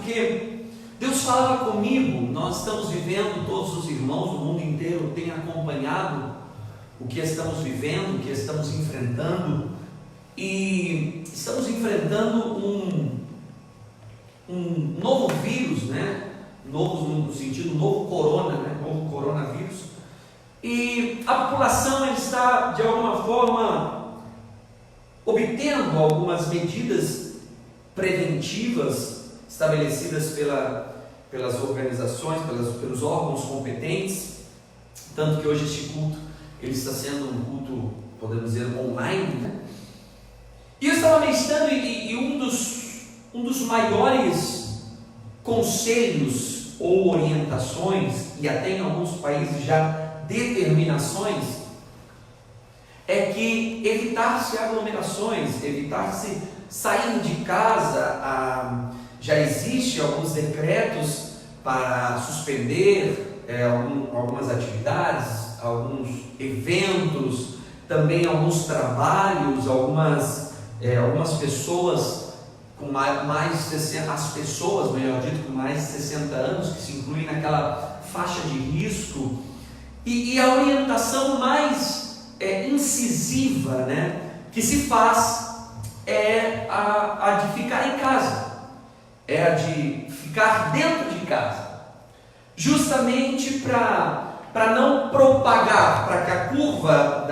porque Deus falava comigo. Nós estamos vivendo, todos os irmãos do mundo inteiro têm acompanhado o que estamos vivendo, o que estamos enfrentando, e estamos enfrentando um novo vírus, né? Novo no sentido, novo coronavírus, e a população está de alguma forma obtendo algumas medidas preventivas estabelecidas pelas organizações, pelos órgãos competentes, tanto que hoje este culto ele está sendo um culto, podemos dizer, online, né? E eu estava meditando e um dos maiores conselhos ou orientações, e até em alguns países já determinações, é que evitar-se aglomerações, evitar-se sair de casa. Já existem alguns decretos para suspender algumas atividades, alguns eventos, também alguns trabalhos, algumas pessoas com mais de 60, as pessoas, melhor dito, com mais de 60 anos, que se incluem naquela faixa de risco, e a orientação mais incisiva, né, que se faz é a de ficar em casa, é a de ficar dentro de casa, justamente para não propagar, para que a curva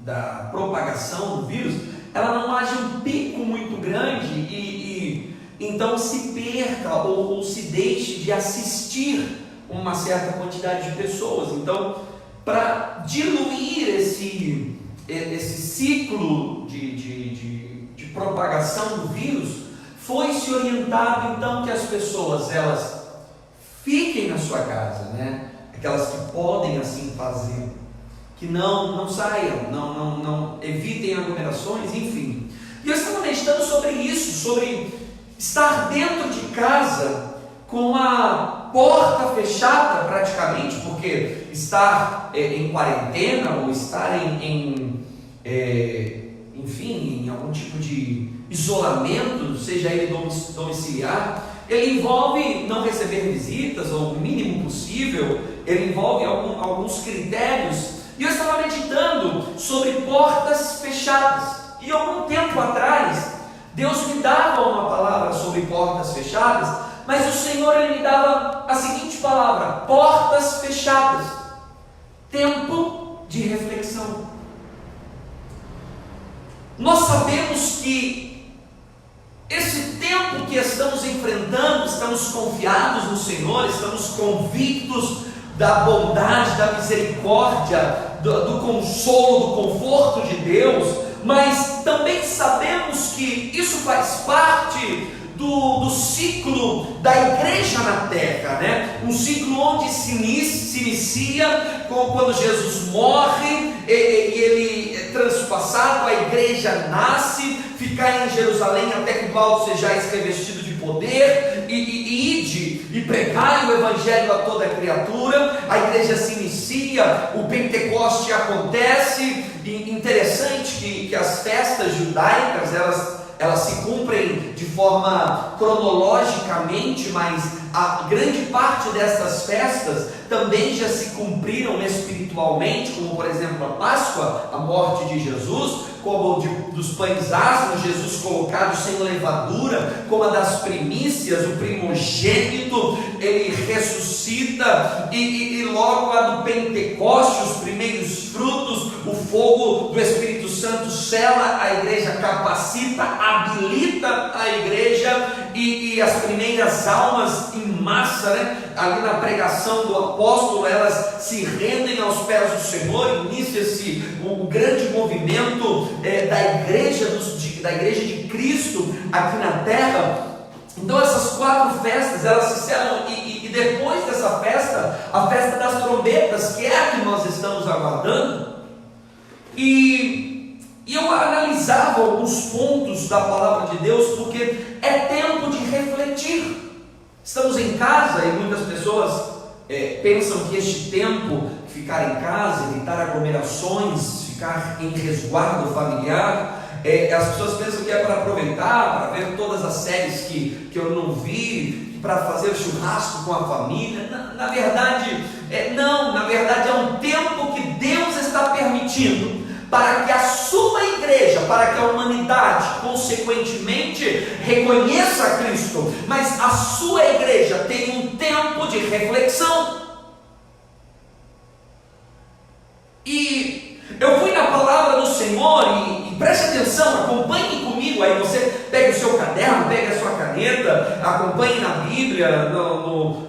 da propagação do vírus, ela não haja um pico muito grande e então se perca ou se deixe de assistir uma certa quantidade de pessoas. Então, para diluir esse ciclo de propagação do vírus, foi-se orientado então que as pessoas elas fiquem na sua casa, né? Aquelas que podem assim fazer, que não saiam, não evitem aglomerações, enfim. E eu estava meditando sobre isso, sobre estar dentro de casa com a porta fechada praticamente, porque estar em quarentena ou estar enfim, em algum tipo de isolamento, seja ele domiciliar, ele envolve não receber visitas, ou o mínimo possível, ele envolve alguns critérios. E eu estava meditando sobre portas fechadas, e algum tempo atrás, Deus me dava uma palavra sobre portas fechadas, mas o Senhor ele me dava a seguinte palavra: portas fechadas, tempo de reflexão. Nós sabemos que esse tempo que estamos enfrentando, estamos confiados no Senhor, estamos convictos da bondade, da misericórdia, do consolo, do conforto de Deus, mas também sabemos que isso faz parte do ciclo da igreja na terra, né? Um ciclo onde se inicia quando Jesus morre e ele é transpassado, a igreja nasce, ficar em Jerusalém até que o baldo sejais revestido de poder, e ide e pregai o evangelho a toda criatura. A igreja se inicia, o Pentecoste acontece, e interessante que as festas judaicas elas se cumprem de forma cronologicamente, mas a grande parte dessas festas também já se cumpriram espiritualmente, como por exemplo a Páscoa, a morte de Jesus, como dos pães asmos, Jesus colocado sem levadura, como a das primícias, o primogênito, ele ressuscita, e logo a do Pentecoste, os primeiros frutos, o fogo do Espírito Santo sela a igreja, capacita, habilita a igreja, e as primeiras almas em massa, né, ali na pregação do apóstolo, elas se rendem aos pés do Senhor. Inicia-se o grande movimento da igreja de Cristo aqui na terra. Então essas 4 festas elas se encerram, e depois dessa festa, a festa das trombetas, que é a que nós estamos aguardando, e eu analisava alguns pontos da palavra de Deus, porque é tempo de refletir. Estamos em casa e muitas pessoas pensam que este tempo, ficar em casa, evitar aglomerações, ficar em resguardo familiar, As pessoas pensam que é para aproveitar, para ver todas as séries que eu não vi, para fazer churrasco com a família. Na verdade, não, na verdade é um tempo que Deus está permitindo para que a sua igreja, para que a humanidade, consequentemente, reconheça Cristo, mas a sua igreja tem um tempo de reflexão. E eu fui na palavra do Senhor e preste atenção, acompanhe comigo aí, você pega o seu caderno, pega a sua caneta, acompanhe na Bíblia,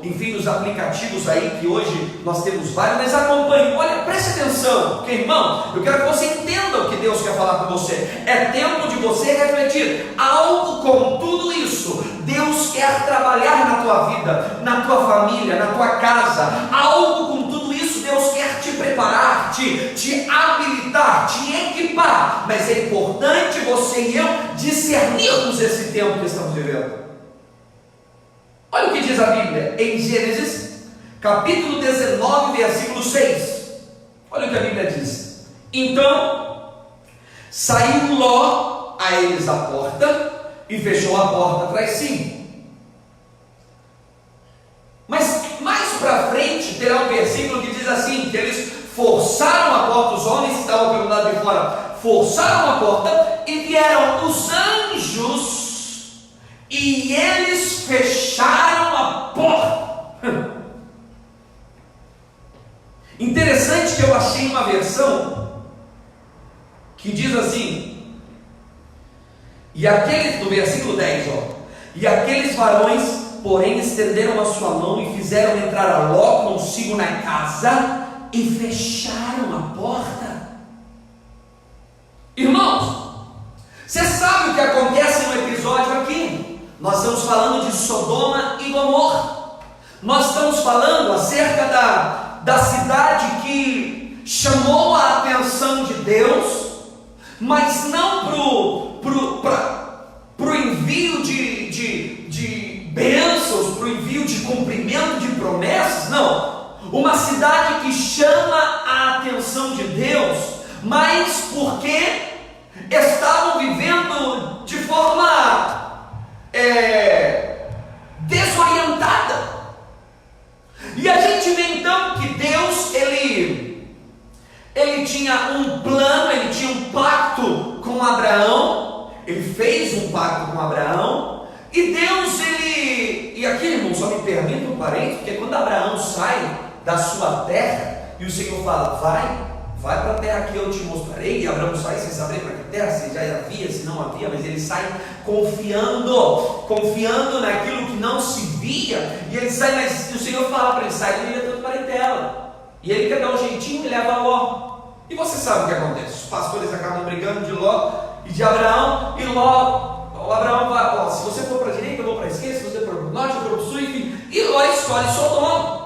enfim, nos aplicativos aí que hoje nós temos vários, mas acompanhe, olha, preste atenção, porque irmão, eu quero que você entenda o que Deus quer falar com você. É tempo de você refletir algo com tudo isso. Deus quer trabalhar na tua vida, na tua família, na tua casa, algo com tudo isso. Deus quer te preparar, te habilitar, te equipar, mas é importante você e eu discernirmos esse tempo que estamos vivendo. Olha o que diz a Bíblia em Gênesis, capítulo 19, versículo 6. Olha o que a Bíblia diz: então saiu Ló a eles à porta e fechou a porta atrás de si. Mas mais para frente terá um versículo que diz assim, que eles forçaram a porta, os homens que estavam pelo lado de fora forçaram a porta, e vieram os anjos e eles fecharam a porta. Interessante que eu achei uma versão que diz assim, e aqueles, no versículo 10, e aqueles varões porém estenderam a sua mão e fizeram entrar a Ló consigo na casa e fecharam a porta. Irmãos, você sabe o que acontece no episódio aqui? Nós estamos falando de Sodoma e Gomorra. Nós estamos falando acerca da cidade que chamou a atenção de Deus, mas não para o envio de bênçãos, para o envio de cumprimento de promessas, não. Uma cidade que chama a atenção de Deus, mas porque estavam vivendo de forma desorientada. E a gente vê então que Deus, ele tinha um plano, ele tinha um pacto com Abraão, ele fez um pacto com Abraão, e Deus, e aqui, irmão, só me permita um parênteses, porque quando Abraão sai da sua terra, e o Senhor fala, vai para a terra que eu te mostrarei, e Abraão sai sem saber para que terra, se já havia, se não havia, mas ele sai confiando naquilo que não se via, e ele sai, mas o Senhor fala para ele, sai do meio da tua parentela, e ele quer dar um jeitinho e leva Ló, e você sabe o que acontece, os pastores acabam brigando de Ló e de Abraão, e Abraão vai, se você for para a direita, eu vou para a esquerda, se você for para o norte, eu vou para o sul, enfim, e Ló escolhe Sodoma.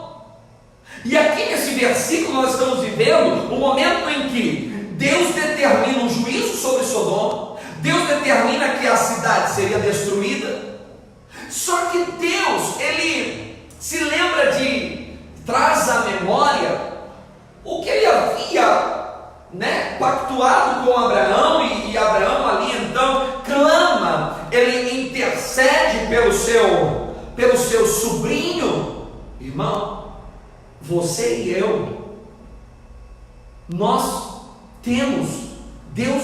E aqui nesse versículo nós estamos vivendo o momento em que Deus determina um juízo sobre Sodoma, Deus determina que a cidade seria destruída, só que Deus, ele se lembra traz à memória o que ele havia pactuado com Abraão, e Abraão ali então clama, ele intercede pelo seu sobrinho. Irmão, você e eu, nós Deus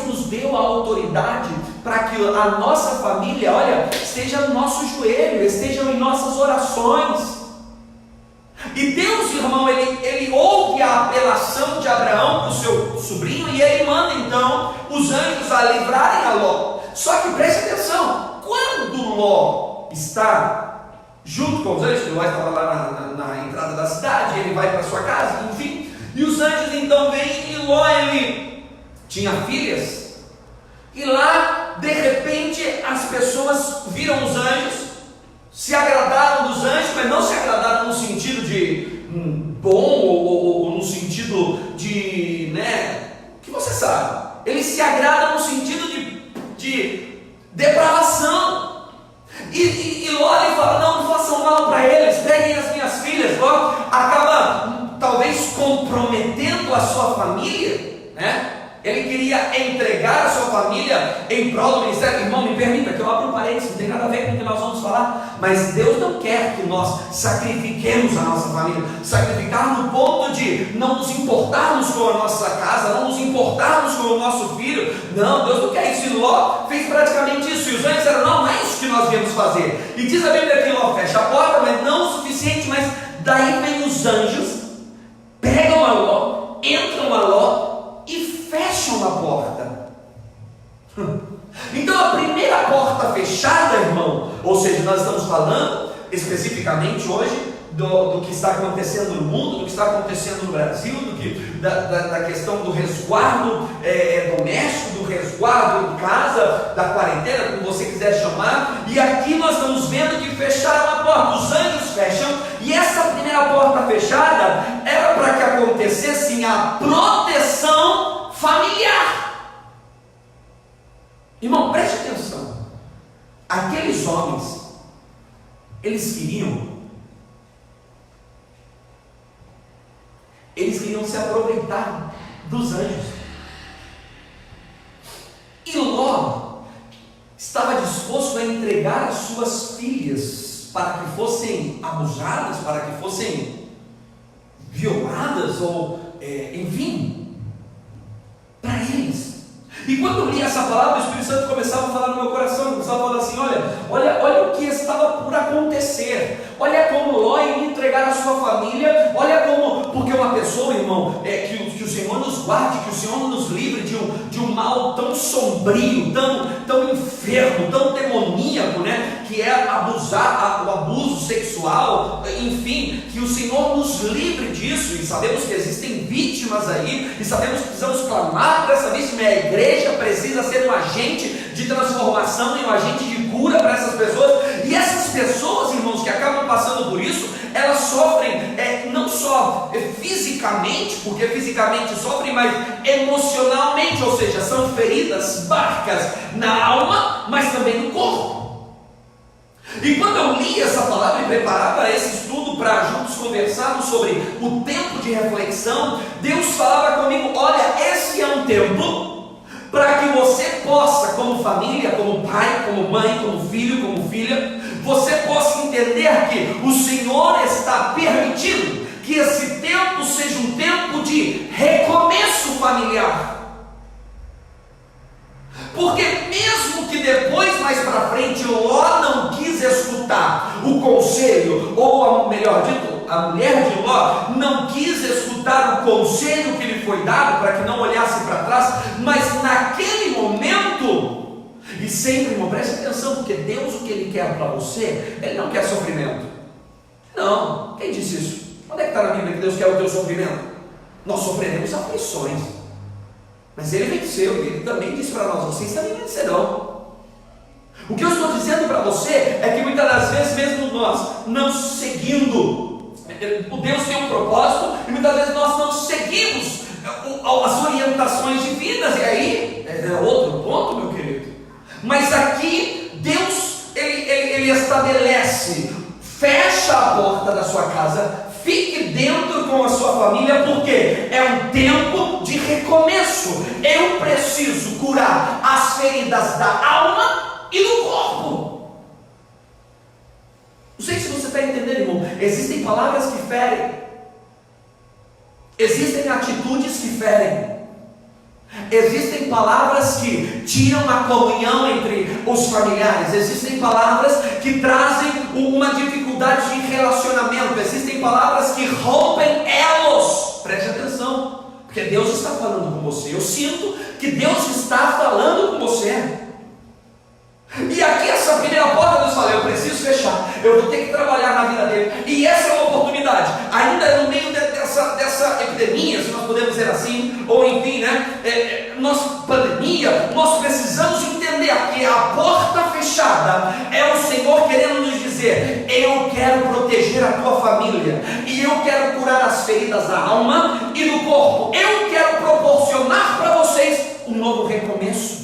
nos deu a autoridade para que a nossa família, esteja no nosso joelho, estejam em nossas orações. E Deus, irmão, ele ouve a apelação de Abraão para o seu sobrinho, e ele manda então os anjos a livrarem a Ló. Só que preste atenção, quando Ló está junto com os anjos, Ló estava lá na entrada da cidade, ele vai para sua casa, enfim, e os anjos então vêm, e Ló, ele tinha filhas, e lá de repente as pessoas viram os anjos, se agradaram dos anjos, mas não se agradaram no sentido de bom, ou no sentido de, que você sabe, eles se agradam no sentido de depravação. E Ló ele fala, não façam mal para eles, peguem as minhas filhas. Ló acaba talvez comprometendo a sua família, Ele queria entregar a sua família em prol do ministério. Irmão, me permita que eu abra um parênteses, não tem nada a ver com o que nós vamos falar, mas Deus não quer que nós sacrifiquemos a nossa família, sacrificar no ponto de não nos importarmos com a nossa casa, não nos importarmos com o nosso filho. Não, Deus não quer isso. E Ló fez praticamente isso, e os anjos disseram: não é isso que nós viemos fazer. E diz a Bíblia que Ló fecha a porta, mas não o suficiente, mas daí vem os anjos, pegam a Ló, entram a Ló e fecham a porta. Então a primeira porta fechada, irmão, ou seja, nós estamos falando especificamente hoje do que está acontecendo no mundo, do que está acontecendo no Brasil, da questão do resguardo doméstico, do resguardo em casa, da quarentena, como você quiser chamar. E aqui nós estamos vendo que fecharam a porta, os anjos fecham, e essa primeira porta fechada era para que acontecesse a proteção familiar. Irmão, preste atenção. Aqueles homens, eles queriam se aproveitar dos anjos. E Ló estava disposto a entregar as suas filhas para que fossem abusadas, para que fossem violadas, ou enfim, para eles. E quando eu li essa palavra, o Espírito Santo começava a falar no meu coração, começava a falar assim: olha o que estava por acontecer, olha como Ló ia entregar a sua família, olha como, porque uma pessoa, irmão, que o Senhor nos guarde, que o Senhor nos livre de um mal tão sombrio, tão enfermo, tão demoníaco, né? Que é o abuso sexual, enfim, que o Senhor nos livre disso. E sabemos que existem vítimas aí, e sabemos que precisamos clamar para essa vítima. A igreja precisa ser um agente de transformação e um agente de cura para essas pessoas. E essas pessoas, irmãos, que acabam passando por isso, elas sofrem não só fisicamente, porque fisicamente sofrem, mas emocionalmente, ou seja, são feridas, marcas na alma, mas também no corpo. E quando eu li essa palavra e preparava esse estudo para juntos conversarmos sobre o tempo de reflexão, Deus falava comigo: olha, esse é um tempo para que você possa, como família, como pai, como mãe, como filho, como filha, você possa entender que o Senhor está permitindo que esse tempo seja um tempo de recomeço familiar. Porque mesmo que depois, mais para frente, Ló não quis escutar o conselho, ou melhor dito, a mulher de Ló não quis escutar o conselho que lhe foi dado para que não olhasse para trás, mas naquele momento, e sempre, irmão, preste atenção, porque Deus, o que Ele quer para você, Ele não quer sofrimento. Não, quem disse isso? Onde é que está na Bíblia que Deus quer o teu sofrimento? Nós sofreremos aflições, mas Ele venceu, e Ele também disse para nós: vocês também vencerão. O que eu estou dizendo para você é que muitas das vezes, mesmo nós não seguindo, o Deus tem um propósito, e muitas vezes nós não seguimos as orientações divinas, e aí é outro ponto, meu querido. Mas aqui Deus ele estabelece: fecha a porta da sua casa, fique dentro com a sua família, porque é um tempo de recomeço. Eu preciso curar as feridas da alma e do corpo. Não sei se você está entendendo, irmão. Existem palavras que ferem, existem atitudes que ferem, existem palavras que tiram a comunhão entre os familiares, existem palavras que trazem uma dificuldade de relacionamento, existem palavras que rompem elos. Preste atenção, porque Deus está falando com você. Eu sinto que Deus está falando com você. E aqui essa primeira porta, Deus fala: eu preciso fechar, eu vou ter que trabalhar na vida dele. E essa é uma oportunidade, ainda no meio dessa epidemia, se nós podemos dizer assim, ou enfim, né, pandemia, nós precisamos entender que a porta fechada é o Senhor querendo nos dizer: eu quero proteger a tua família, e eu quero curar as feridas da alma e do corpo, eu quero proporcionar para vocês um novo recomeço.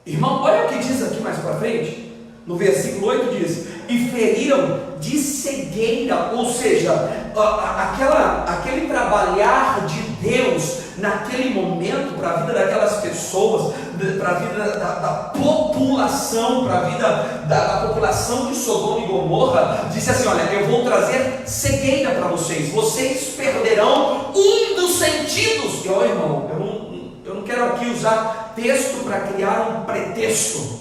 Irmão, olha o que diz aqui mais para frente, no versículo 8 diz: e feriram de cegueira, ou seja, aquele trabalhar de Deus, naquele momento, para a vida daquelas pessoas, para a vida da população, para a vida da população de Sodoma e Gomorra, disse assim: olha, eu vou trazer cegueira para vocês, vocês perderão um dos sentidos. E olha, irmão, eu não quero aqui usar texto para criar um pretexto,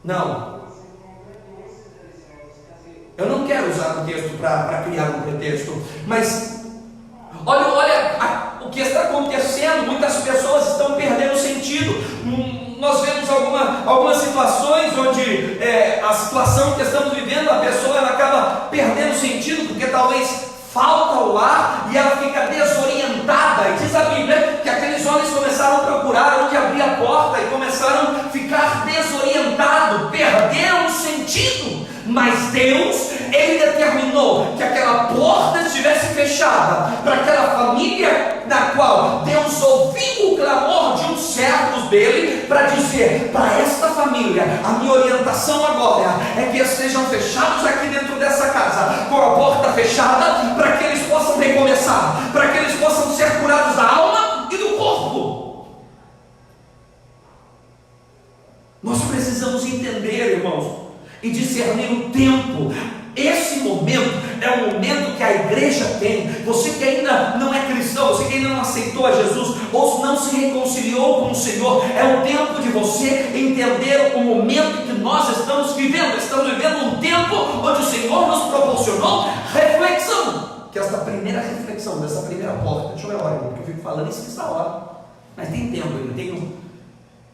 não. Eu não quero usar o texto para criar um pretexto, mas olha o que está acontecendo. Muitas pessoas estão perdendo o sentido. Nós vemos algumas situações onde a situação que estamos vivendo, a pessoa ela acaba perdendo o sentido, porque talvez falta o ar e ela fica desorientada. E diz a Bíblia que aqueles homens começaram a procurar onde abrir a porta e começaram a ficar desorientados, perderam o sentido. Mas Deus, Ele determinou que aquela porta estivesse fechada para aquela família, na qual Deus ouviu o clamor de uns servos dele para dizer: para esta família, a minha orientação agora é que estejam fechados aqui dentro dessa casa, com a porta fechada, para que eles possam recomeçar, para que eles possam ser curados da alma e do corpo. Nós precisamos entender, irmãos, e discernir o tempo. Esse momento é o momento que a igreja tem. Você que ainda não é cristão, você que ainda não aceitou a Jesus, ou não se reconciliou com o Senhor, é o tempo de você entender o momento que nós estamos vivendo. Estamos vivendo um tempo onde o Senhor nos proporcionou reflexão. Que esta primeira reflexão, dessa primeira porta, deixa eu ver a hora, porque eu fico falando isso nessa hora, mas tem tempo ainda, tenho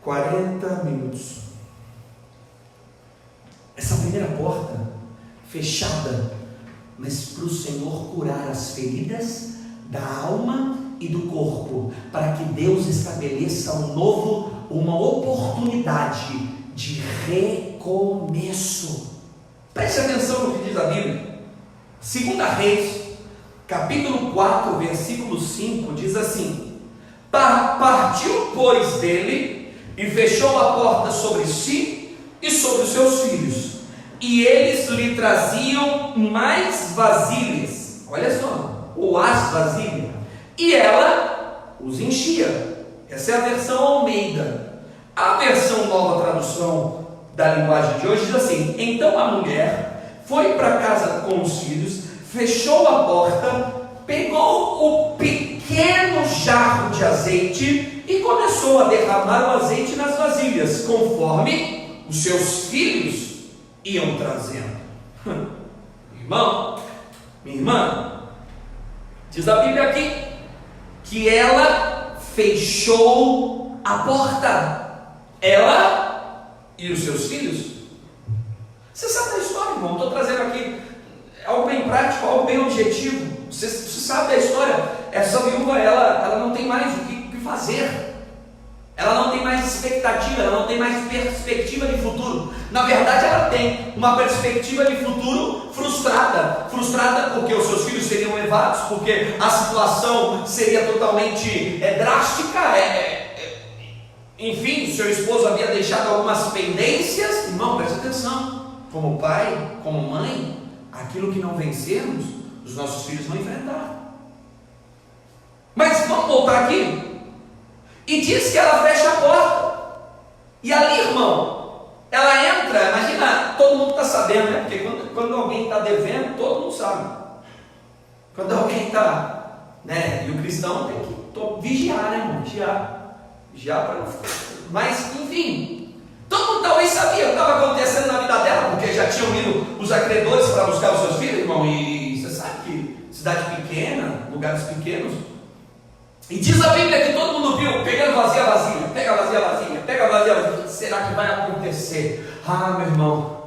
40 minutos. Essa primeira porta fechada, mas para o Senhor curar as feridas da alma e do corpo, para que Deus estabeleça uma oportunidade de recomeço. Preste atenção no que diz a Bíblia. 2 Reis, capítulo 4, versículo 5, diz assim: partiu, pois, dele e fechou a porta sobre si e sobre os seus filhos, e eles lhe traziam mais vasilhas, olha só, ou as vasilhas, e ela os enchia. Essa é a versão Almeida. A versão Nova Tradução da linguagem de hoje diz assim: então a mulher foi para casa com os filhos, fechou a porta, pegou o pequeno jarro de azeite e começou a derramar o azeite nas vasilhas, conforme os seus filhos iam trazendo. Irmão, minha irmã, diz a Bíblia aqui que ela fechou a porta, ela e os seus filhos. Você sabe da história, irmão? Estou trazendo aqui algo bem prático, algo bem objetivo. Você sabe da história. Essa viúva, ela não tem mais o que fazer. Ela não tem mais expectativa, ela não tem mais perspectiva de futuro. Na verdade, ela tem uma perspectiva de futuro frustrada. Frustrada porque os seus filhos seriam levados, porque a situação seria totalmente drástica. Enfim, seu esposo havia deixado algumas pendências. Irmão, presta atenção. Como pai, como mãe, aquilo que não vencermos, os nossos filhos vão enfrentar. Mas vamos voltar aqui. E diz que ela fecha a porta. E ali, irmão, ela entra. Imagina, todo mundo está sabendo, né? Porque quando alguém está devendo, todo mundo sabe. Quando alguém está, né? E o cristão tem que vigiar, né, irmão? Vigiar para não ficar. Mas, enfim, todo mundo talvez sabia o que estava acontecendo na vida dela, porque já tinham ido os acreedores para buscar os seus filhos, irmão. E você sabe que cidade pequena, lugares pequenos. E diz a Bíblia que todo mundo viu, pegando vazia, pega vazia, pega vazia. O que será que vai acontecer? Ah, meu irmão,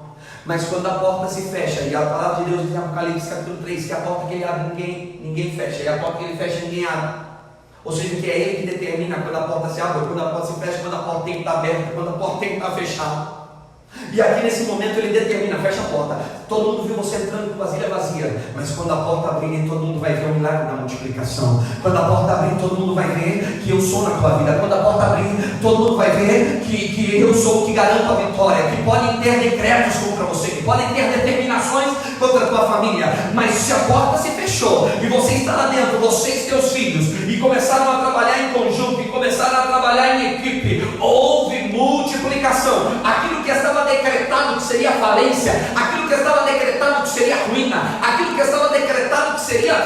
mas quando a porta se fecha, e a palavra de Deus diz em Apocalipse capítulo 3, que a porta que ele abre, ninguém fecha, e a porta que ele fecha, ninguém abre. Ou seja, que é ele que determina quando a porta se abre, quando a porta se fecha, quando a porta tem que estar aberta, quando a porta tem que estar fechada. E aqui nesse momento ele determina, fecha a porta. Todo mundo viu você entrando com vasilha vazia, mas quando a porta abrir, todo mundo vai ver o milagre da multiplicação. Quando a porta abrir, todo mundo vai ver que eu sou na tua vida. Quando a porta abrir, todo mundo vai ver que eu sou o que garanto a vitória. Que podem ter decretos contra você, que podem ter determinações contra a tua família, mas se a porta se fechou e você está lá dentro, você e seus filhos, e e começaram a trabalhar em conjunto, e começaram a trabalhar em equipe, houve multiplicação. Aquilo que estava decretado que seria falência, aquilo que estava decretado que seria ruína, aquilo que estava decretado que seria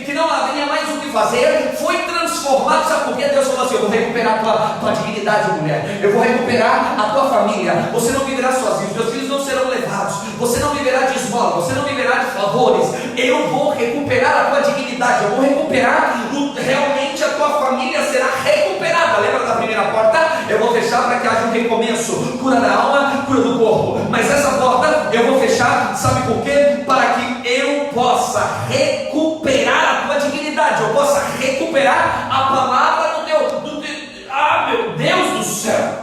que não havia mais o que fazer, foi transformado. Sabe por quê? Deus falou assim: eu vou recuperar a tua dignidade, mulher, eu vou recuperar a tua família, você não viverá sozinho, seus filhos não serão levados, você não viverá de esmola, você não viverá de favores, eu vou recuperar a tua dignidade, eu vou recuperar, realmente a tua família será recuperada. Lembra da primeira porta? Eu vou fechar para que haja um recomeço, cura da alma, cura do corpo, mas essa porta eu vou fechar, sabe por quê? Para que eu possa recuperar a tua dignidade, eu possa recuperar a palavra do teu, meu Deus do céu.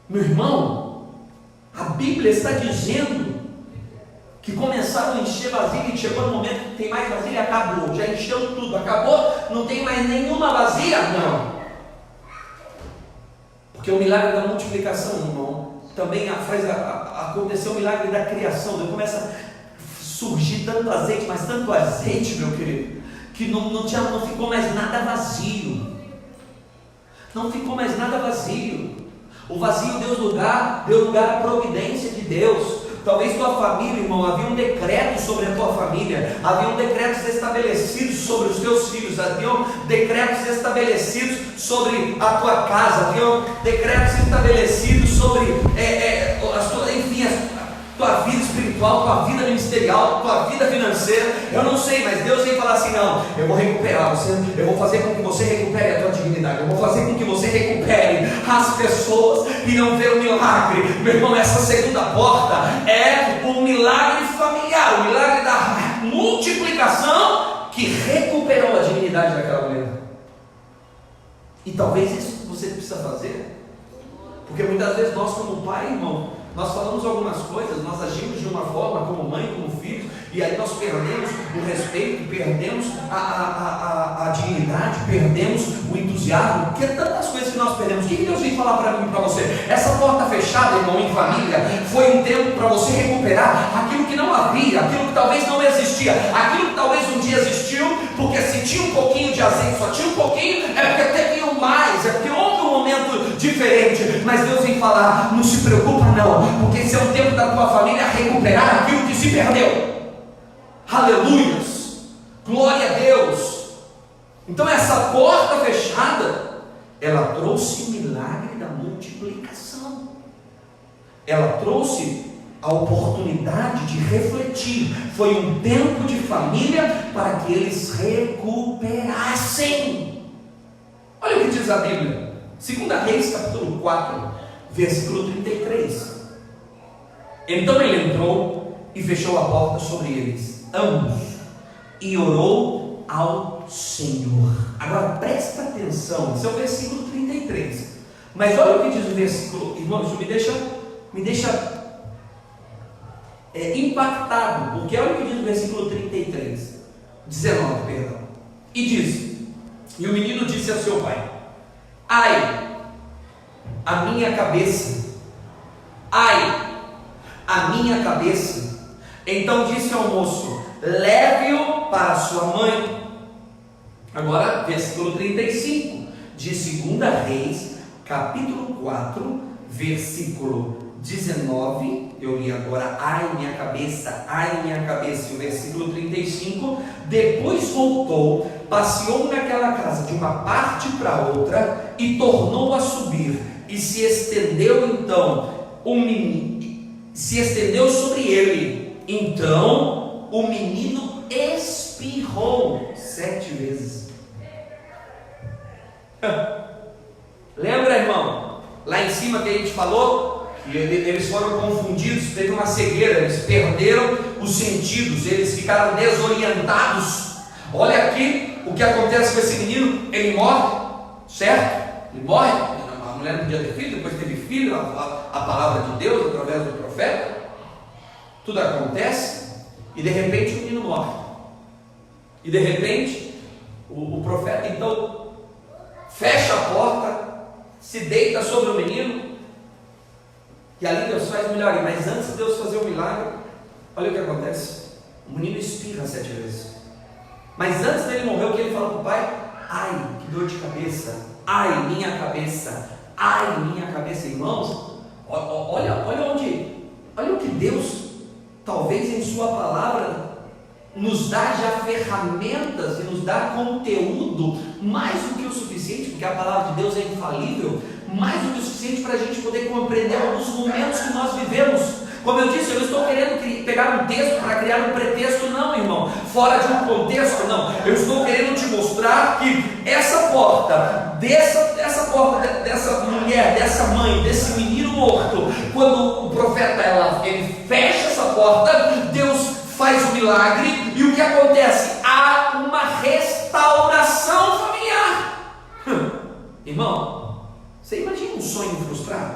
Meu irmão, a Bíblia está dizendo que começaram a encher vasilha, e chegou no momento que tem mais vasilha, acabou, já encheu tudo, acabou, não tem mais nenhuma vazia, não. Porque o milagre da multiplicação, irmão, também aconteceu o milagre da criação. Deus começa a surgir tanto azeite, mas tanto azeite, meu querido, que não ficou mais nada vazio. Não ficou mais nada vazio. O vazio deu lugar à providência de Deus. Talvez tua família, irmão, havia um decreto sobre a tua família, havia decretos estabelecidos sobre os teus filhos, haviam decretos estabelecidos sobre a tua casa, haviam decretos estabelecidos sobre a tua vida espiritual, tua vida ministerial, tua vida financeira. Eu não sei, mas Deus vem falar assim: não, eu vou recuperar você, eu vou fazer com que você recupere a tua dignidade, eu vou fazer com que você recupere as pessoas que não vê o milagre. Meu irmão, essa segunda porta é o milagre familiar, o milagre da multiplicação que recuperou a dignidade daquela mulher. E talvez isso você precisa fazer, porque muitas vezes nós, como pai, irmão, nós falamos algumas coisas, nós agimos de uma forma como mãe, como filhos, e aí nós perdemos o respeito, perdemos a dignidade, perdemos o entusiasmo, porque tantas coisas que nós perdemos. O que Deus vem falar para mim e para você? Essa porta fechada, irmão, em família, foi um tempo para você recuperar aquilo que não havia, aquilo que talvez não existia, aquilo que talvez um dia existiu, porque se tinha um pouquinho de azeite, só tinha um pouquinho, é porque teve mais, é porque houve um momento diferente. Mas Deus vem falar: não se preocupa não, porque esse é o tempo da tua família recuperar aquilo que se perdeu. Aleluias, glória a Deus. Então essa porta fechada, ela trouxe o milagre da multiplicação, ela trouxe a oportunidade de refletir. Foi um tempo de família para que eles recuperassem. Olha o que diz a Bíblia, 2 Reis capítulo 4, versículo 33. Então ele entrou e fechou a porta sobre eles, ambos, e orou ao Senhor. Agora presta atenção, esse é o versículo 33. Mas olha o que diz o versículo, irmãos, isso me deixa impactado, porque olha o que diz o versículo 19, perdão. E diz: e o menino disse ao seu pai: ai, a minha cabeça, ai, a minha cabeça. Então disse ao moço: leve-o para sua mãe. Agora, versículo 35 de 2 Reis, capítulo 4, versículo 19. Eu li agora: ai, minha cabeça, ai, minha cabeça. E o versículo 35: depois voltou, passeou naquela casa de uma parte para outra e tornou a subir, e se estendeu então o menino, se estendeu sobre ele. Então o menino espirrou 7 vezes. Lembra, irmão, lá em cima que a gente falou que eles foram confundidos, teve uma cegueira, eles perderam os sentidos, eles ficaram desorientados. Olha aqui o que acontece com esse menino. Ele morre, certo? Ele morre. A mulher não podia ter filho, depois teve filho, a palavra de Deus através do profeta. Tudo acontece e de repente o menino morre. E de repente o profeta então fecha a porta, se deita sobre o menino, e ali Deus faz o milagre. Mas antes de Deus fazer o milagre, olha o que acontece: o menino espirra 7 vezes. Mas antes dele morrer, o que ele falou para o pai? Ai, que dor de cabeça, ai, minha cabeça, ai, minha cabeça. Irmãos, olha o que Deus, talvez em sua palavra, nos dá já ferramentas e nos dá conteúdo mais do que o suficiente, porque a palavra de Deus é infalível, mais do que o suficiente para a gente poder compreender alguns momentos que nós vivemos. Como eu disse, eu não estou querendo pegar um texto para criar um pretexto, não, irmão, fora de um contexto, não. Eu estou querendo te mostrar que essa porta, dessa mulher, dessa mãe, desse menino morto, quando o profeta ele fecha essa porta, Deus faz o milagre, e o que acontece? Há uma restauração familiar. Irmão, você imagina um sonho frustrado?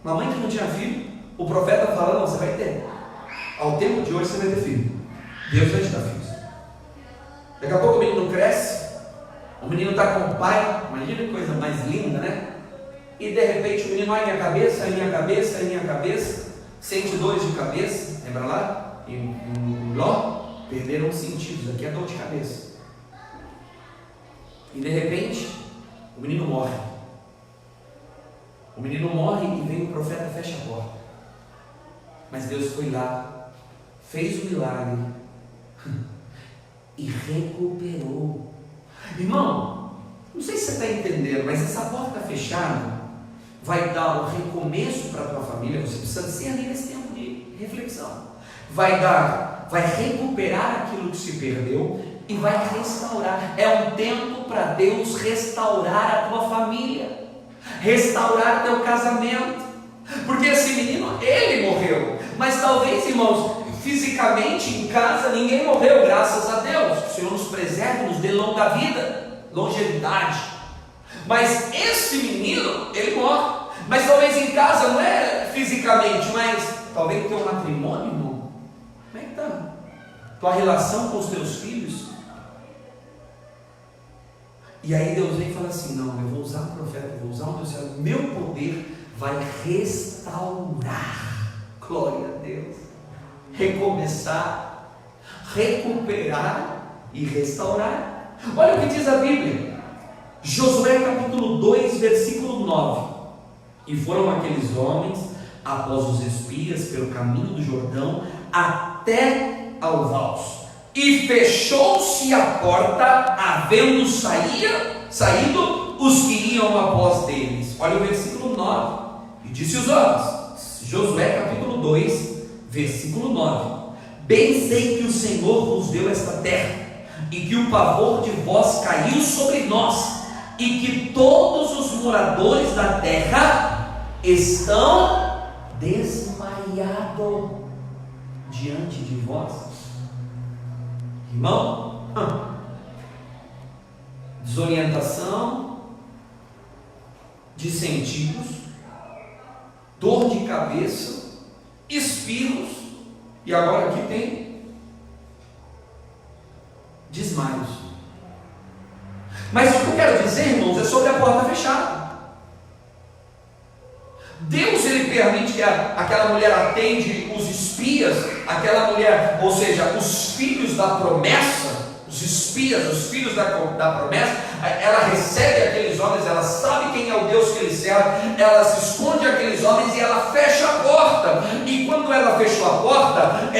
Uma mãe que não tinha filho, o profeta fala: não, você vai ter. Ao tempo de hoje você vai ter filho. Deus vai te dar filhos. Daqui a pouco o menino cresce, o menino está com o pai. Imagina que coisa mais linda, né? E de repente o menino, ai, minha cabeça, ai, minha cabeça, ai, minha cabeça, sente dores de cabeça. Lembra lá? Em Ló, perderam os sentidos. Aqui é dor de cabeça. E de repente o menino morre. O menino morre e vem o profeta e fecha a porta. Mas Deus foi lá, fez o milagre e recuperou. Irmão, não sei se você está entendendo, mas essa porta fechada vai dar um recomeço para a tua família. Você precisa discernir nesse tempo de reflexão. Vai recuperar aquilo que se perdeu e vai restaurar. É um tempo para Deus restaurar a tua família, restaurar teu casamento. Porque esse menino, ele morreu, mas talvez, irmãos, fisicamente em casa ninguém morreu, graças a Deus. Que o Senhor nos preserve, nos dê longa vida, longevidade. Mas esse menino, ele morre. Mas talvez em casa não é fisicamente, mas talvez teu matrimônio, irmão. Como é que está? Tua relação com os teus filhos? E aí Deus vem e fala assim: não, eu vou usar o profeta, eu vou usar o meu servo, meu poder vai restaurar. Glória a Deus. Recomeçar, recuperar e restaurar. Olha o que diz a Bíblia, Josué capítulo 2, versículo 9. E foram aqueles homens após os espias pelo caminho do Jordão até ao Vals, e fechou-se a porta, havendo saído os que iam após deles. Olha o versículo 9. E disse os homens, Josué capítulo 2, versículo 9: bem sei que o Senhor vos deu esta terra, e que o pavor de vós caiu sobre nós, e que todos os moradores da terra estão desmaiados diante de vós. Irmão, desorientação de sentidos, dor de cabeça, espirros, e agora aqui tem desmaios. Mas o que eu quero dizer, irmãos, é sobre a porta fechada. Deus, ele permite que aquela mulher atende os espias, aquela mulher, ou seja, os filhos da promessa, os espias, os filhos da promessa. Ela recebe aqueles homens, ela sabe quem é o Deus que ele serve, ela se esconde aqueles homens e ela fecha a porta. E quando ela fechou a porta,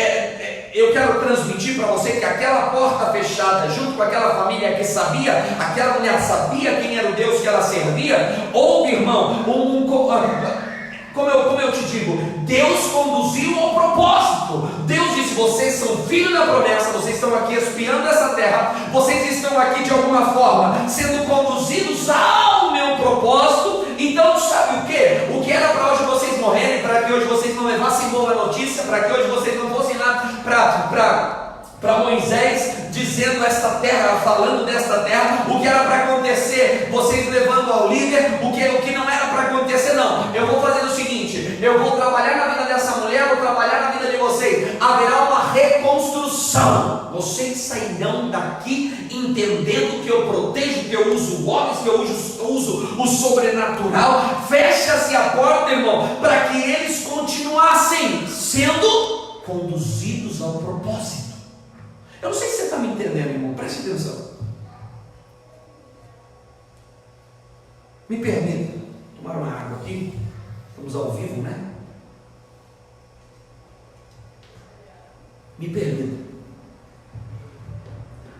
eu quero transmitir para você que aquela porta fechada, junto com aquela família que sabia, aquela mulher sabia quem era o Deus que ela servia. Houve, irmão, como eu te digo, Deus conduziu ao propósito. Deus disse: vocês são filhos da promessa, vocês estão aqui espiando essa terra, vocês estão aqui de alguma forma sendo conduzidos ao meu propósito. Então sabe o que? O que era para hoje vocês morrerem, para que hoje vocês não levassem boa notícia, para que hoje vocês não fossem lá para Moisés dizendo esta terra, falando desta terra, o que era para acontecer, vocês levando ao líder, o que não era para acontecer. Não, eu vou fazer o seguinte: eu vou trabalhar na vida dessa mulher, vou trabalhar na vida de vocês, haverá uma reconstrução. Vocês sairão daqui entendendo que eu protejo, que eu uso homens, que eu uso o sobrenatural. Fecha-se a porta, irmão, para que eles continuassem sendo conduzidos ao propósito. Eu não sei se você está me entendendo, irmão? Preste atenção. Me permita tomar uma água aqui. Estamos ao vivo, né? Me permita.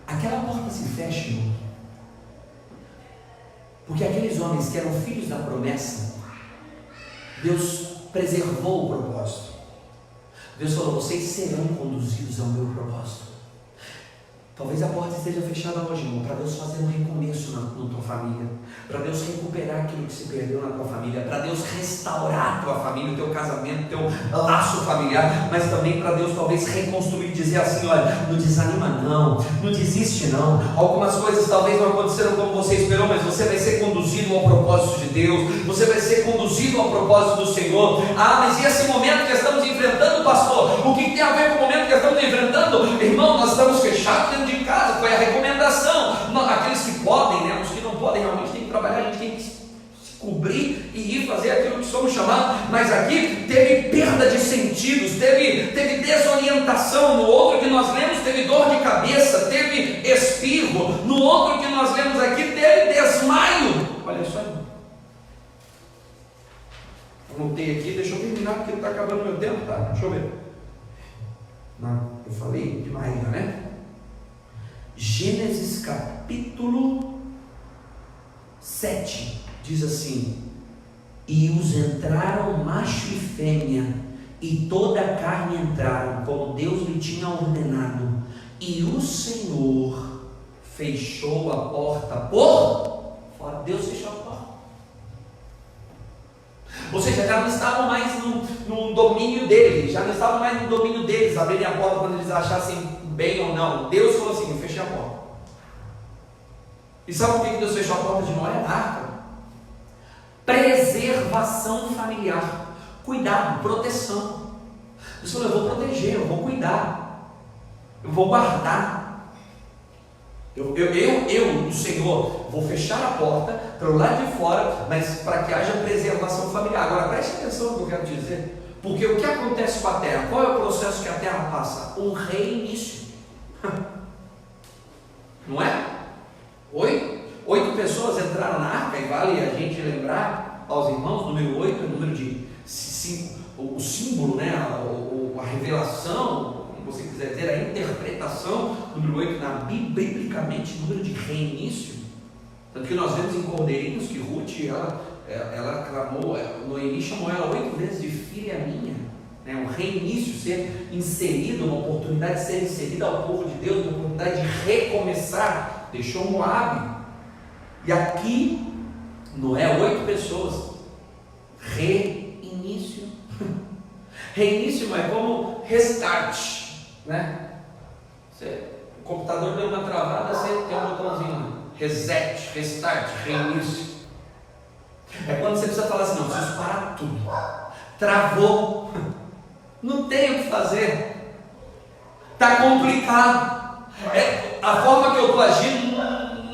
Aquela porta se fecha, irmão, porque aqueles homens que eram filhos da promessa, Deus preservou o propósito. Deus falou: vocês serão conduzidos ao meu propósito. Talvez a porta esteja fechada hoje, irmão, para Deus fazer um recomeço na tua família, para Deus recuperar aquilo que se perdeu na tua família, para Deus restaurar a tua família, o teu casamento, o teu laço familiar, mas também para Deus talvez reconstruir, dizer assim: olha, não desanima não desiste não, algumas coisas talvez não aconteceram como você esperou, mas você vai ser conduzido ao propósito de Deus, você vai ser conduzido ao propósito do Senhor. Ah, mas e esse momento que estamos enfrentando, pastor? O que tem a ver com o momento que estamos enfrentando? Irmão, nós estamos fechados dentro de casa, foi a recomendação. Aqueles que podem, né? Os que não podem realmente tem que trabalhar, a gente tem que se cobrir e ir fazer aquilo que somos chamados. Mas aqui teve perda de sentidos, teve desorientação. No outro que nós lemos teve dor de cabeça, teve espirro. No outro que nós lemos aqui teve desmaio. Olha só, irmão. Anotei aqui, deixa eu terminar porque está acabando o meu tempo, tá? Deixa eu ver. Não, eu falei demais, né? Gênesis capítulo 7 diz assim: e os entraram macho e fêmea, e toda a carne entraram, como Deus lhe tinha ordenado, e o Senhor fechou a porta por fora. Deus fechou a porta. Ou seja, já não estavam mais no domínio deles, abrirem a porta quando eles achassem bem ou não. Deus falou assim: eu fechei a porta. E sabe por que Deus fechou a porta de Noé? Arca. Preservação familiar, cuidado, proteção. Deus falou: eu vou proteger, eu vou cuidar, eu vou guardar. Eu, o Senhor, vou fechar a porta pelo lado de fora, mas para que haja preservação familiar. Agora preste atenção no que eu quero dizer, porque o que acontece com a terra? Qual é o processo que a terra passa? Um reinício. Não é? 8 pessoas entraram na arca, e vale a gente lembrar aos irmãos, número 8 é o número de 5, o símbolo, né? A revelação, como você quiser dizer, a interpretação. Número 8 na Bíblia, biblicamente, número de reinício. Tanto que nós vemos em Cordeirinhos que Ruth, ela clamou, Noemi chamou ela 8 vezes de filha minha. Um reinício, ser inserido, uma oportunidade de ser inserida ao povo de Deus, uma oportunidade de recomeçar. Deixou Moabe. E aqui, Noé, 8 pessoas. Reinício. Reinício é como restart, né? O computador deu uma travada, você tem um botãozinho, reset, restart, reinício. É quando você precisa falar assim: não, preciso parar tudo. Travou. Não tem o que fazer. Está complicado. A forma que eu estou agindo,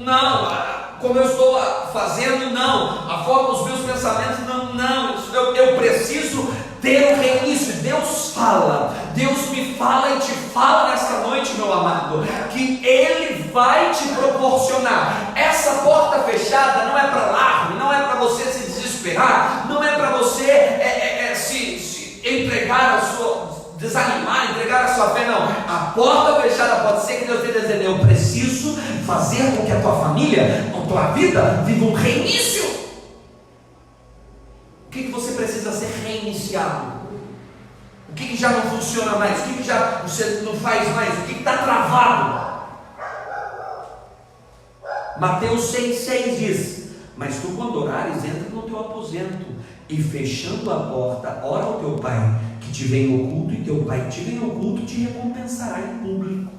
não. Como eu estou fazendo, não. A forma dos meus pensamentos, não. Eu preciso ter um reinício. Deus fala. Deus me fala e te fala nesta noite, meu amado, que Ele vai te proporcionar. Essa porta fechada não é para alarme, não é para você se desesperar, não é para você se entregar a sua, desanimar, entregar a sua fé, não. A porta fechada pode ser que Deus esteja dizendo: eu preciso fazer com que a tua família, a tua vida, viva um reinício. O que você precisa ser reiniciado? O que já não funciona mais? O que já você não faz mais? O que está travado? Mateus 6,6 diz: mas tu, quando orares, entra no teu aposento e, fechando a porta, ora ao teu pai que te vem em oculto, e teu pai que te vem em oculto te recompensará em público.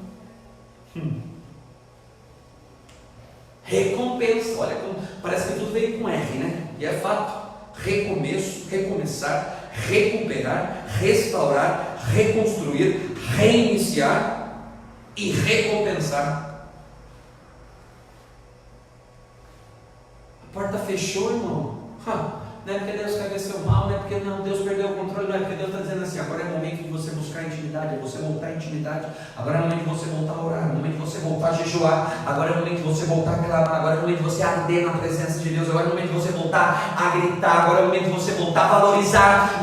Recompensa. Olha como parece que tudo veio com R, né? E é fato. Recomeço, recomeçar, recuperar, restaurar, reconstruir, reiniciar e recompensar. A porta fechou, irmão. não é porque Deus quer ver seu mal, não é porque não, Deus perdeu o controle, não é porque Deus está dizendo assim, agora é o momento de você buscar intimidade, é você voltar à intimidade, agora é o momento de você voltar a orar, é o momento de você voltar a jejuar, agora é o momento de você voltar a clamar, agora é o momento de você arder na presença de Deus, agora é o momento de você voltar a gritar, agora é o momento de você voltar a valorizar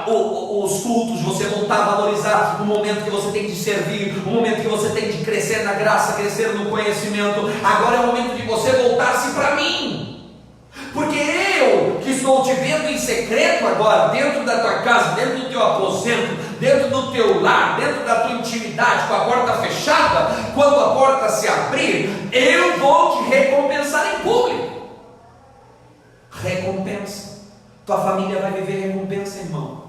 os cultos, você voltar a valorizar o momento que você tem de servir, o momento que você tem de crescer na graça, crescer no conhecimento. Agora é o momento de você voltar-se para mim, porque eu que estou te vendo em secreto agora, dentro da tua casa, dentro do teu aposento, dentro do teu lar, dentro da tua intimidade, com a porta fechada, quando a porta se abrir, eu vou te recompensar em público. Recompensa. Tua família vai viver recompensa, irmão.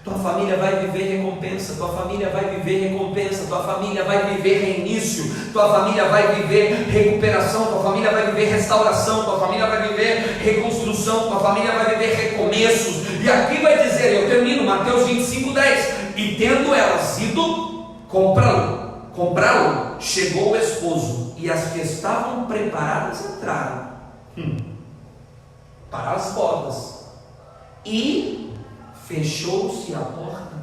Tua família vai viver recompensa, tua família vai viver recompensa, tua família vai viver reinício, tua família vai viver recuperação, tua família vai viver restauração, tua família vai viver reconstrução, tua família vai viver recomeços. E aqui vai dizer, eu termino, Mateus 25:10, e tendo elas ido comprá-lo, chegou o esposo, e as que estavam preparadas entraram, para as bodas, e fechou-se a porta.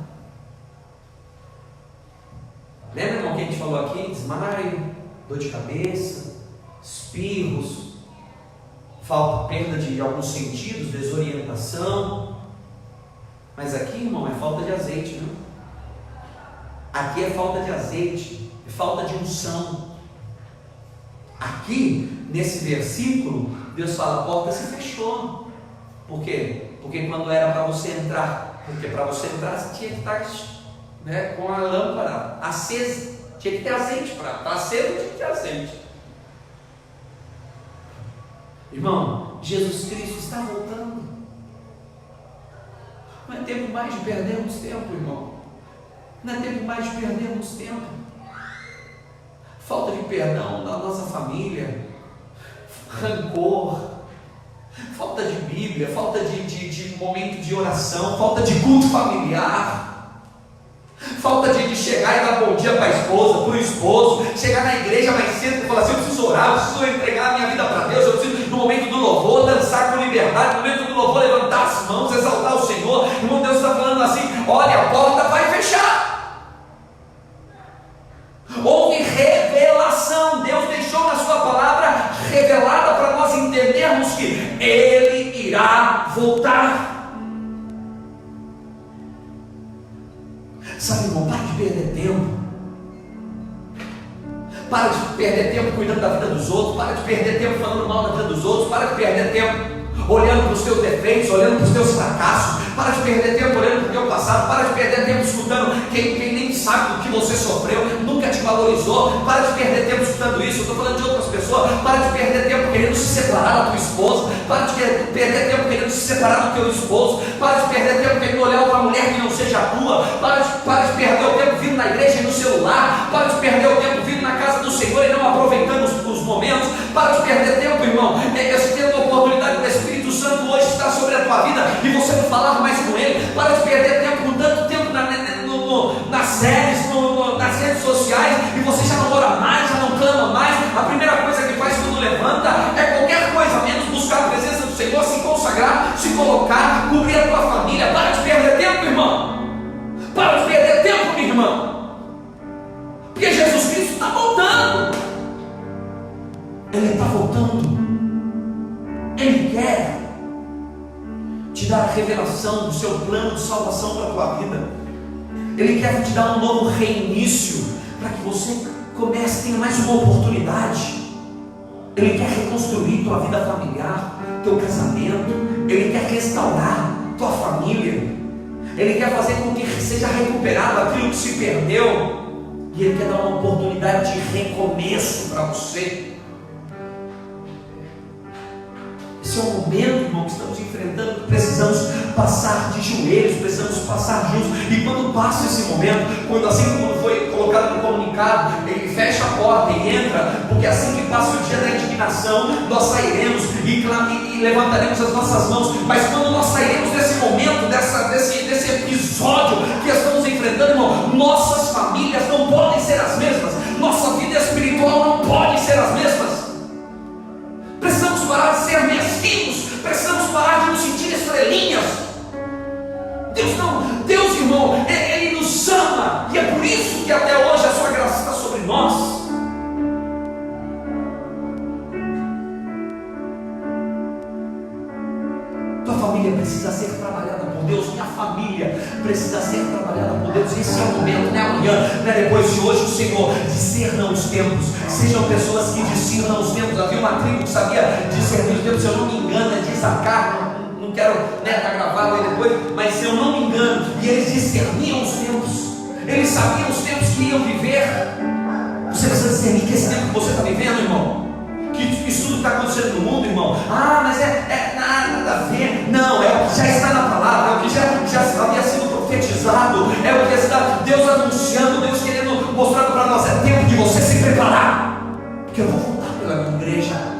Lembra, irmão, que a gente falou aqui? Desmaio, dor de cabeça, espirros, perda de alguns sentidos, desorientação. Mas aqui, irmão, é falta de azeite, viu? Aqui é falta de azeite, é falta de unção. Aqui, nesse versículo, Deus fala, a porta se fechou. Por quê? Porque quando era para você entrar, porque para você entrar você tinha que estar, né, com a lâmpada acesa, tinha que ter azeite, para estar aceso tinha que ter azeite. Irmão, Jesus Cristo está voltando. Não é tempo mais de perdermos tempo, irmão. Não é tempo mais de perdermos tempo. Falta de perdão da nossa família, rancor, falta de Bíblia, falta de momento de oração, falta de culto familiar, falta de chegar e dar bom dia para a esposa, para o esposo, chegar na igreja mais cedo e falar assim, eu preciso orar, eu preciso entregar a minha vida para Deus, eu preciso no momento do louvor dançar com liberdade, no momento do louvor levantar as mãos, exaltar o Senhor. Irmão, Deus está falando assim, olha, a porta vai fechar. Houve revelação, Deus deixou na sua palavra revelada para nós entendermos que Ele irá voltar. Sabe, irmão, para de perder tempo. Para de perder tempo cuidando da vida dos outros, para de perder tempo falando mal da vida dos outros, para de perder tempo olhando para os teus defeitos, olhando para os teus fracassos, para de perder tempo olhando para o teu passado, para de perder tempo escutando quem nem sabe do que você sofreu, nunca te valorizou, para de perder tempo escutando isso. Eu estou falando de outras pessoas. Para de perder tempo querendo se separar da tua esposa, para de perder tempo querendo se separar do teu esposo, para de perder tempo querendo olhar para uma mulher que não seja a tua, para de perder o tempo vindo na igreja e no celular, para de perder o tempo vindo na casa do Senhor e não aproveitando os momentos, para de perder tempo, irmão, tendo a oportunidade do Espírito Santo hoje estar sobre a tua vida e você não falar mais com Ele. Para de perder tempo com tanto tempo nas séries, nas redes sociais, e você já não ora mais, já não clama mais. A primeira coisa que faz quando levanta é qualquer coisa menos buscar a presença do Senhor, se consagrar, se colocar, cobrir a tua família. Para de perder tempo, irmão. Para de perder tempo, minha irmã, porque Jesus Cristo está voltando. Ele está voltando. Ele quer te dar a revelação do seu plano de salvação para a tua vida. Ele quer te dar um novo reinício, para que você comece, tenha mais uma oportunidade. Ele quer reconstruir tua vida familiar, teu casamento. Ele quer restaurar tua família. Ele quer fazer com que seja recuperado aquilo que se perdeu. E Ele quer dar uma oportunidade de recomeço para você. Esse é o momento, irmão, que estamos enfrentando. Precisamos passar de joelhos, precisamos passar juntos. E quando passa esse momento, quando assim como foi colocado no comunicado, ele fecha a porta e entra, porque assim que passa o dia da indignação, nós sairemos e levantaremos as nossas mãos. Mas quando nós sairemos desse momento, desse episódio que estamos enfrentando, irmão, nossas famílias não podem ser as mesmas, nossa vida espiritual não pode ser as mesmas. Precisamos parar de ser mesquinhos, precisamos parar de nos família precisa ser trabalhada por Deus, minha família precisa ser trabalhada por Deus. Esse é o momento, não é amanhã, não é depois de hoje. O Senhor discerna os tempos, sejam pessoas que discernam os tempos. Havia uma tribo que sabia discernir os tempos, se eu não me engano, é de Isacar, não quero estar gravado aí depois, mas se eu não me engano, e eles discerniam os tempos, eles sabiam os tempos que iam viver. Você precisa discernir que esse tempo que você está vivendo, irmão, que isso tudo está acontecendo no mundo, irmão, mas é nada a ver. Não, é o que já está na palavra, é o que já havia sido profetizado, é o que está Deus anunciando, Deus querendo mostrar para nós. É tempo de você se preparar, porque eu vou voltar pela minha igreja.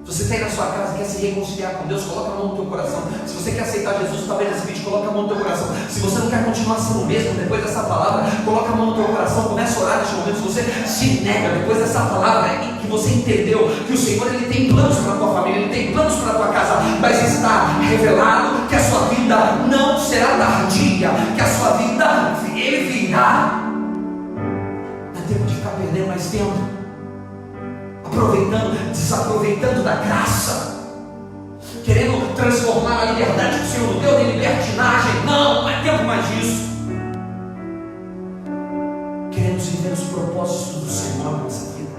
Se você está aí na sua casa e quer se reconciliar com Deus, coloca a mão no teu coração. Se você quer aceitar Jesus, está vendo esse vídeo, coloca a mão no teu coração. Se você não quer continuar sendo o mesmo depois dessa palavra, coloca a mão no teu coração, começa a orar neste momento. Se você se nega depois dessa palavra e que você entendeu que o Senhor ele tem planos para a tua família, Ele tem planos para a tua casa, mas está revelado que a sua vida não será tardia, que a sua vida Ele virá. Não é tempo de ficar perdendo mais tempo, desaproveitando da graça, querendo transformar a liberdade que o Senhor deu em libertinagem. Não é tempo mais disso. Queremos viver os propósitos do Senhor na nossa vida.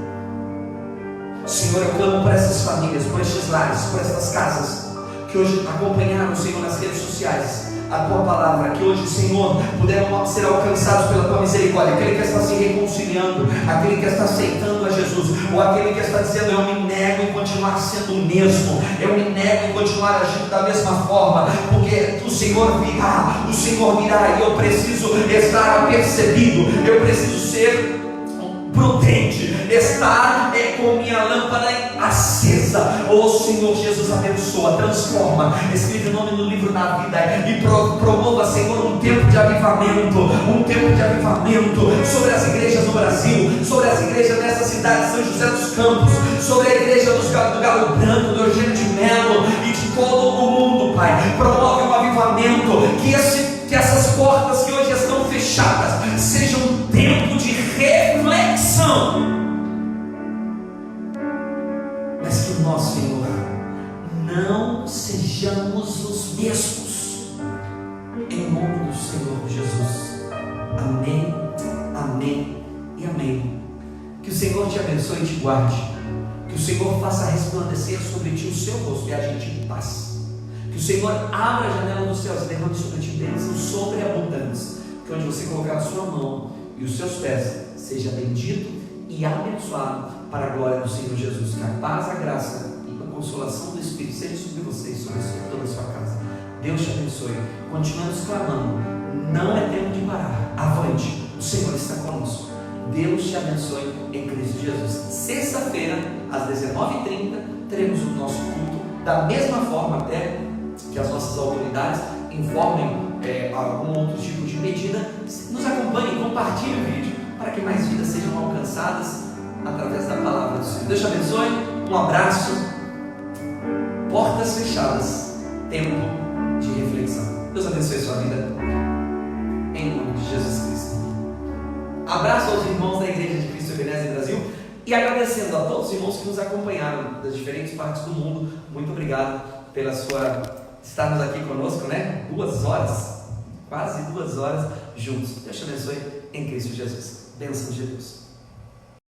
Senhor, eu clamo por essas famílias, por estes lares, por estas casas que hoje acompanharam o Senhor nas redes sociais, a tua palavra, que hoje, Senhor, puderam ser alcançados pela tua misericórdia. Aquele que está se reconciliando, aquele que está aceitando a Jesus, ou aquele que está dizendo: eu me nego em continuar sendo o mesmo, eu me nego em continuar agindo da mesma forma, porque o Senhor virá, e eu preciso estar apercebido, eu preciso ser prudente, estar com minha lâmpada acesa. Oh Senhor Jesus, abençoa, transforma, escreve o nome no livro da vida e promova, Senhor, um tempo de avivamento sobre as igrejas no Brasil, sobre as igrejas nessa cidade de São José dos Campos, sobre a igreja do Galo Branco, do Eugênio de Melo e de todo o mundo, Pai. Promove um avivamento, que essas portas que hoje estão fechadas sejam um tempo de reflexão, mas que nós, Senhor, não sejamos os mesmos, em nome do Senhor Jesus. Amém, amém e amém. Que o Senhor te abençoe e te guarde, que o Senhor faça resplandecer sobre ti o seu rosto e agite em paz, que o Senhor abra a janela dos céus e derrame sobre ti bênçãos sobreabundantes, que onde você colocar a sua mão e os seus pés seja bendito e abençoado para a glória do Senhor Jesus. Que a paz, a graça e a consolação do Espírito seja sobre você e sobre toda a sua casa. Deus te abençoe. Continuamos clamando, não é tempo de parar, avante, o Senhor está conosco. Deus te abençoe em Cristo Jesus. Sexta-feira às 19h30 teremos o nosso culto, da mesma forma até que as nossas autoridades informem algum outro tipo de medida. Nos acompanhe, compartilhe o vídeo para que mais vidas sejam alcançadas através da palavra do Senhor. Deus te abençoe, um abraço, portas fechadas, tempo de reflexão. Deus abençoe a sua vida, em nome de Jesus Cristo. Abraço aos irmãos da Igreja de Cristo Ebenezer Brasil e agradecendo a todos os irmãos que nos acompanharam das diferentes partes do mundo. Muito obrigado pela estarmos aqui conosco, né? 2 horas, quase 2 horas juntos. Deus te abençoe em Cristo Jesus. Bênção de Deus.